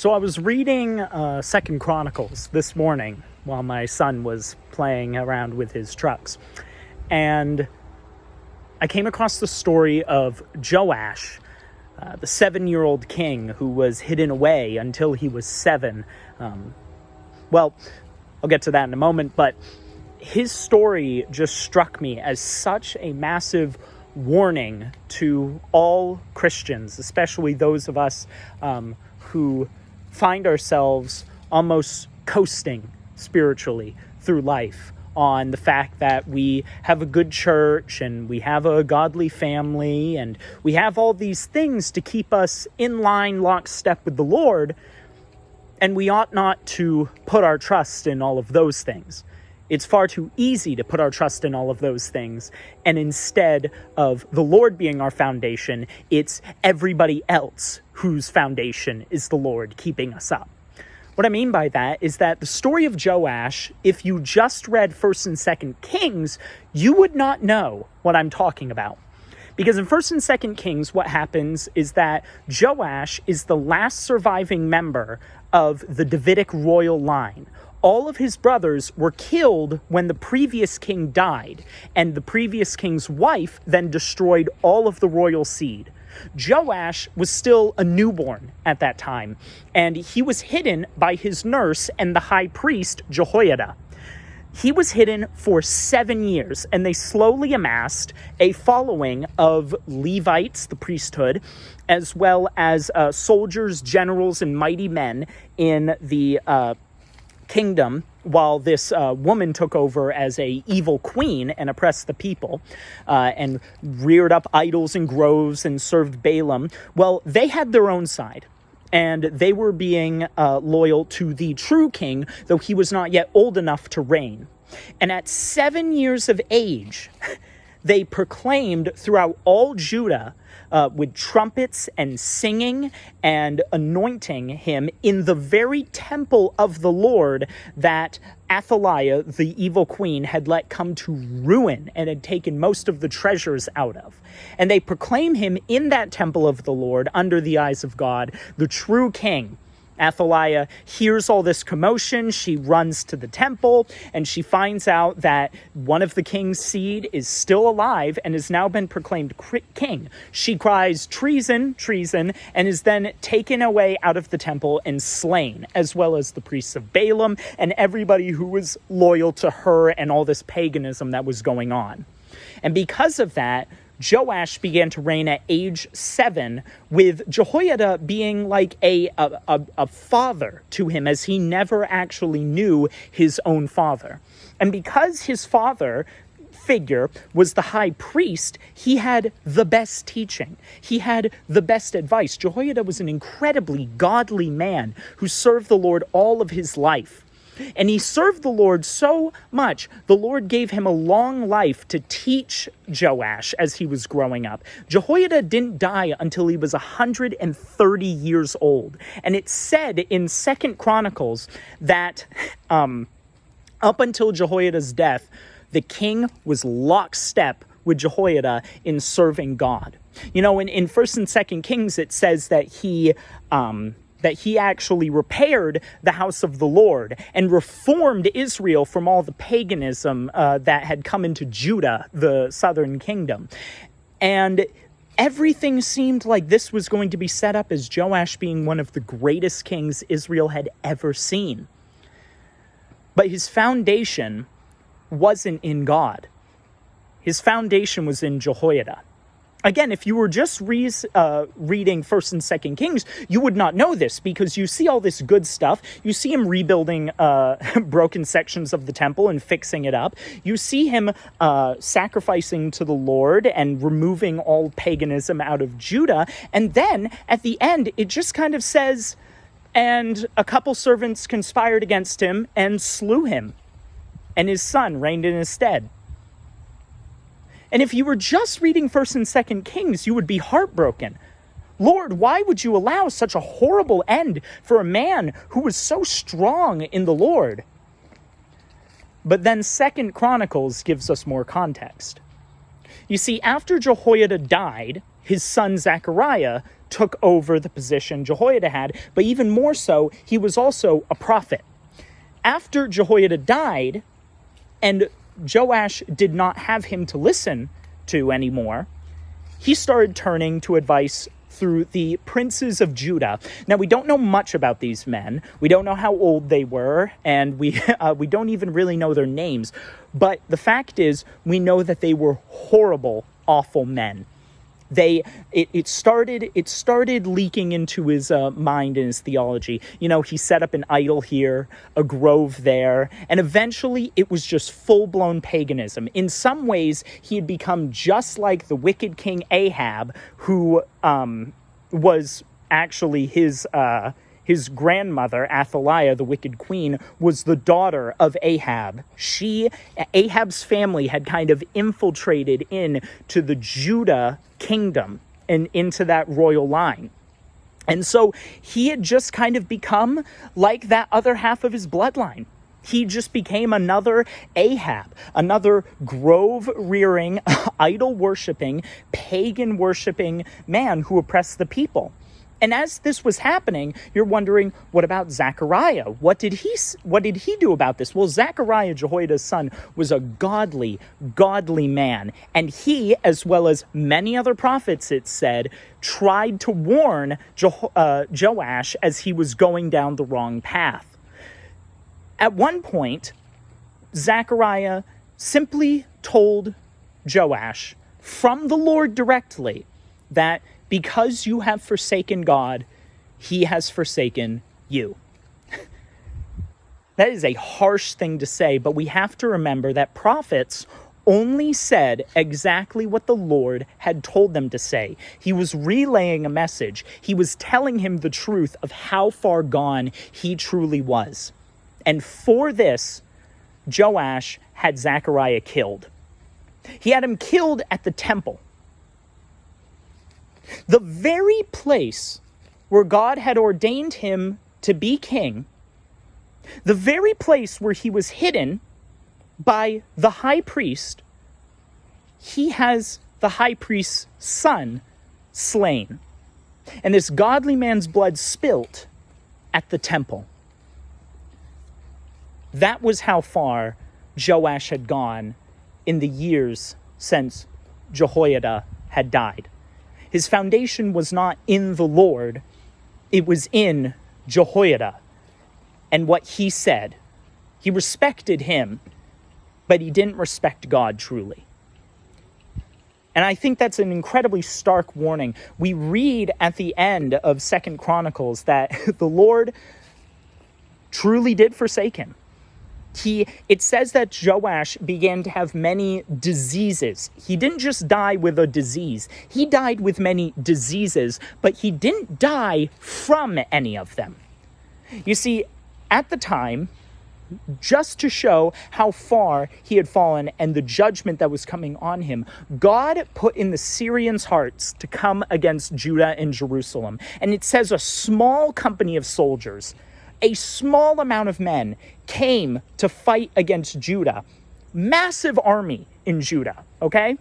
So I was reading Second Chronicles this morning while my son was playing around with his trucks. And I came across the story of Joash, the 7-year-old king who was hidden away until he was 7. Well, I'll get to that in a moment, but his story just struck me as such a massive warning to all Christians, especially those of us who find ourselves almost coasting spiritually through life on the fact that we have a good church and we have a godly family and we have all these things to keep us in line, lockstep with the Lord, and we ought not to put our trust in all of those things. It's far too easy to put our trust in all of those things, and instead of the Lord being our foundation, it's everybody else whose foundation is the Lord keeping us up. What I mean by that is that the story of Joash, if you just read 1st and 2nd Kings, you would not know what I'm talking about. Because in 1st and 2nd Kings, what happens is that Joash is the last surviving member of the Davidic royal line. All of his brothers were killed when the previous king died, and the previous king's wife then destroyed all of the royal seed. Joash was still a newborn at that time, and he was hidden by his nurse and the high priest Jehoiada. He was hidden for 7 years, and they slowly amassed a following of Levites, the priesthood, as well as soldiers, generals, and mighty men in the kingdom, while this woman took over as a evil queen and oppressed the people and reared up idols and groves and served Balaam. Well, they had their own side, and they were being loyal to the true king, though he was not yet old enough to reign. And at 7 years of age, they proclaimed throughout all Judah with trumpets and singing and anointing him in the very temple of the Lord that Athaliah, the evil queen, had let come to ruin and had taken most of the treasures out of. And they proclaim him in that temple of the Lord under the eyes of God, the true king. Athaliah hears all this commotion. She runs to the temple, and she finds out that one of the king's seed is still alive and has now been proclaimed king. She cries, "Treason, treason," and is then taken away out of the temple and slain, as well as the priests of Balaam and everybody who was loyal to her and all this paganism that was going on. And because of that, Joash began to reign at age 7, with Jehoiada being like a father to him, as he never actually knew his own father. And because his father figure was the high priest, he had the best teaching. He had the best advice. Jehoiada was an incredibly godly man who served the Lord all of his life. And he served the Lord so much, the Lord gave him a long life to teach Joash as he was growing up. Jehoiada didn't die until he was 130 years old. And it's said in 2nd Chronicles that up until Jehoiada's death, the king was lockstep with Jehoiada in serving God. You know, in 1st and 2nd Kings, it says that he actually repaired the house of the Lord and reformed Israel from all the paganism that had come into Judah, the southern kingdom. And everything seemed like this was going to be set up as Joash being one of the greatest kings Israel had ever seen. But his foundation wasn't in God. His foundation was in Jehoiada. Again, if you were just reading 1st and 2nd Kings, you would not know this, because you see all this good stuff. You see him rebuilding broken sections of the temple and fixing it up. You see him sacrificing to the Lord and removing all paganism out of Judah. And then at the end, it just kind of says, and a couple servants conspired against him and slew him, and his son reigned in his stead. And if you were just reading 1st and 2nd Kings, you would be heartbroken. Lord, why would you allow such a horrible end for a man who was so strong in the Lord? But then 2nd Chronicles gives us more context. You see, after Jehoiada died, his son Zechariah took over the position Jehoiada had, but even more so, he was also a prophet. After Jehoiada died, and Joash did not have him to listen to anymore, he started turning to advice through the princes of Judah. Now, we don't know much about these men. We don't know how old they were, and we don't even really know their names. But the fact is, we know that they were horrible, awful men. It started leaking into his mind and his theology. You know, he set up an idol here, a grove there, and eventually it was just full-blown paganism. In some ways, he had become just like the wicked king Ahab, who was actually his grandmother, Athaliah, the wicked queen, was the daughter of Ahab. Ahab's family had kind of infiltrated into the Judah kingdom and into that royal line. And so he had just kind of become like that other half of his bloodline. He just became another Ahab, another grove-rearing, idol-worshipping, pagan-worshipping man who oppressed the people. And as this was happening, you're wondering, what about Zechariah? What did he do about this? Well, Zechariah, Jehoiada's son, was a godly man. And he, as well as many other prophets, it said, tried to warn Joash as he was going down the wrong path. At one point, Zechariah simply told Joash from the Lord directly that because you have forsaken God, he has forsaken you. That is a harsh thing to say, but we have to remember that prophets only said exactly what the Lord had told them to say. He was relaying a message. He was telling him the truth of how far gone he truly was. And for this, Joash had Zechariah killed. He had him killed at the temple. The very place where God had ordained him to be king, the very place where he was hidden by the high priest, he has the high priest's son slain. And this godly man's blood spilt at the temple. That was how far Joash had gone in the years since Jehoiada had died. His foundation was not in the Lord, it was in Jehoiada and what he said. He respected him, but he didn't respect God truly. And I think that's an incredibly stark warning. We read at the end of 2 Chronicles that the Lord truly did forsake him. It says that Joash began to have many diseases. He didn't just die with a disease. He died with many diseases, but he didn't die from any of them. You see, at the time, just to show how far he had fallen and the judgment that was coming on him, God put in the Syrians' hearts to come against Judah and Jerusalem. And it says a small company of soldiers, a small amount of men, came to fight against Judah. Massive army in Judah, okay?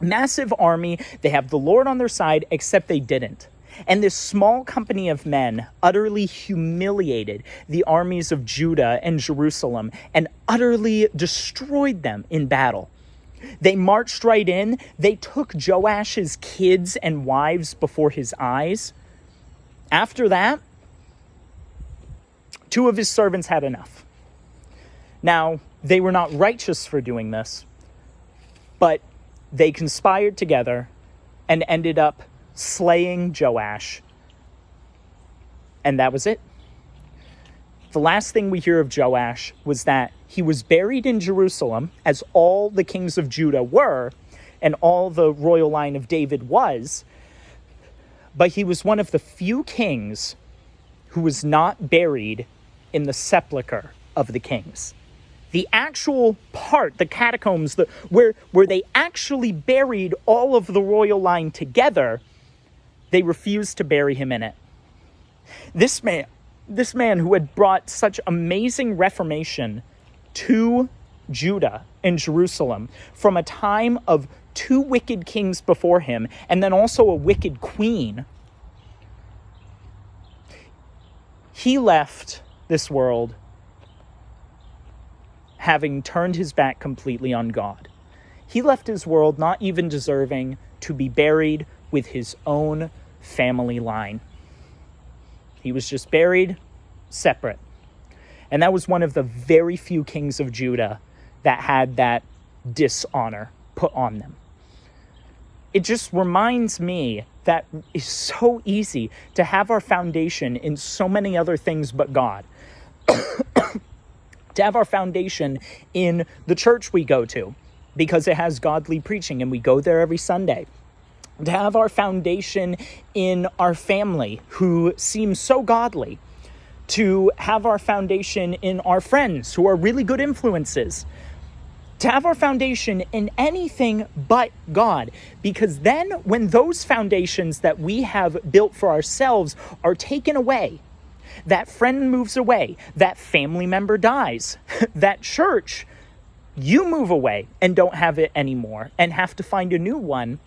Massive army. They have the Lord on their side, except they didn't. And this small company of men utterly humiliated the armies of Judah and Jerusalem and utterly destroyed them in battle. They marched right in. They took Joash's kids and wives before his eyes. After that, 2 of his servants had enough. Now, they were not righteous for doing this, but they conspired together and ended up slaying Joash. And that was it. The last thing we hear of Joash was that he was buried in Jerusalem, as all the kings of Judah were, and all the royal line of David was, but he was one of the few kings who was not buried in the sepulcher of the kings. The actual part, the catacombs, where they actually buried all of the royal line together, they refused to bury him in it. This man who had brought such amazing reformation to Judah and Jerusalem from a time of 2 wicked kings before him, and then also a wicked queen, he left this world having turned his back completely on God. He left his world not even deserving to be buried with his own family line. He was just buried separate. And that was one of the very few kings of Judah that had that dishonor put on them. It just reminds me that it's so easy to have our foundation in so many other things but God. To have our foundation in the church we go to because it has godly preaching and we go there every Sunday. To have our foundation in our family who seem so godly. To have our foundation in our friends who are really good influences. To have our foundation in anything but God. Because then when those foundations that we have built for ourselves are taken away, that friend moves away, that family member dies, that church, you move away and don't have it anymore and have to find a new one,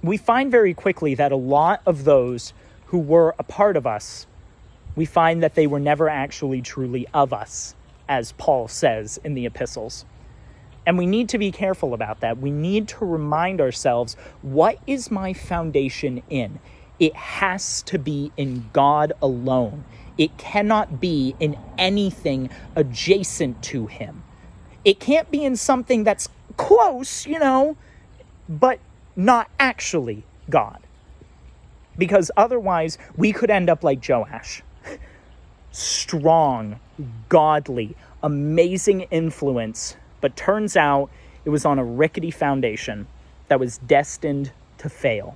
we find very quickly that a lot of those who were a part of us, we find that they were never actually truly of us, as Paul says in the epistles. And we need to be careful about that. We need to remind ourselves, what is my foundation in? It has to be in God alone. It cannot be in anything adjacent to him. It can't be in something that's close, but not actually God. Because otherwise, we could end up like Joash. Strong, godly, amazing influence, but turns out it was on a rickety foundation that was destined to fail.